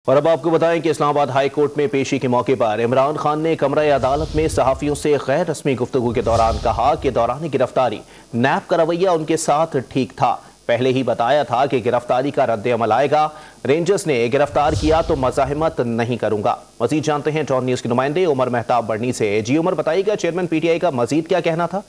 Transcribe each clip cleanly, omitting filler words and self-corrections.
और अब आपको बताएं कि इस्लामाबाद हाई कोर्ट में पेशी के मौके पर इमरान खान ने कमरा अदालत में सहाफ़ियों से गैर रस्मी गुफ्तगू के दौरान कहा कि दौरान गिरफ्तारी नैब का रवैया उनके साथ ठीक था। पहले ही बताया था कि गिरफ्तारी का रद्द अमल आएगा। रेंजर्स ने गिरफ्तार किया तो मज़ाहमत नहीं करूंगा। मजीद जानते हैं डॉन न्यूज़ के नुमाइंदे उमर मेहताब बढ़नी से। जी उमर, बताइएगा चेयरमैन PTI का मजीद क्या कहना था?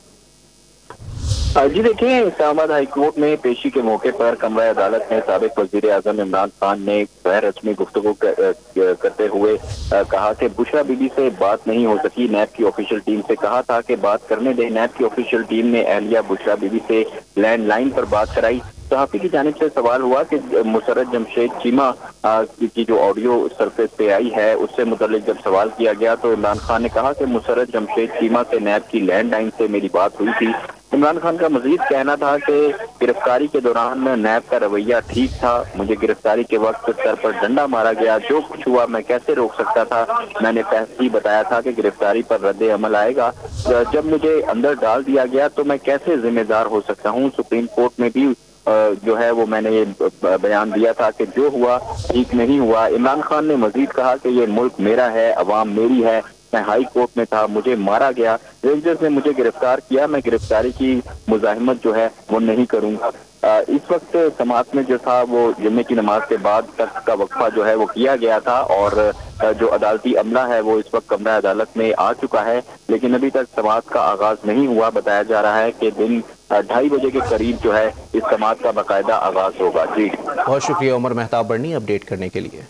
जी देखिए, इस्लामाबाद हाई कोर्ट में पेशी के मौके पर कमरा अदालत में साबिक वजीर आजम इमरान खान ने गैर रस्मी गुफ्तगू करते हुए कहा कि बुशरा बीबी से बात नहीं हो सकी। नैब की ऑफिशियल टीम से कहा था कि बात करने दें। नैब की ऑफिशियल टीम ने एहलिया बुशरा बीबी से लैंडलाइन पर बात कराई। सहाफी की जानिब से सवाल हुआ कि मुसर्रत जमशेद चीमा की जो ऑडियो सरफेस पे आई है उससे मुतल्लिक जब सवाल किया गया तो इमरान खान ने कहा कि मुसर्रत जमशेद चीमा से नैब की लैंडलाइन से मेरी बात हुई थी। इमरान खान का मजीद कहना था कि गिरफ्तारी के दौरान नैब का रवैया ठीक था। मुझे गिरफ्तारी के वक्त सर पर डंडा मारा गया, जो कुछ हुआ मैं कैसे रोक सकता था। मैंने पहले ही बताया था कि गिरफ्तारी पर रद्द अमल आएगा। जब मुझे अंदर डाल दिया गया तो मैं कैसे जिम्मेदार हो सकता हूँ। सुप्रीम कोर्ट में भी जो है वो मैंने ये बयान दिया था कि जो हुआ ठीक नहीं हुआ। इमरान खान ने मजीद कहा कि ये मुल्क मेरा है, अवाम मेरी है। मैं हाई कोर्ट में था, मुझे मारा गया, रेंजर्स ने मुझे गिरफ्तार किया, मैं गिरफ्तारी की मुजाहिमत जो है वो नहीं करूंगा। इस वक्त समात में जो था वो जुम्मे की नमाज के बाद तक का वक्फा जो है वो किया गया था और जो अदालती अमला है वो इस वक्त कमरा अदालत में आ चुका है, लेकिन अभी तक समात का आगाज नहीं हुआ। बताया जा रहा है कि दिन 2:30 बजे के करीब जो है इस समात का बाकायदा आगाज होगा। जी बहुत शुक्रिया उमर मेहताब बढ़नी अपडेट करने के लिए।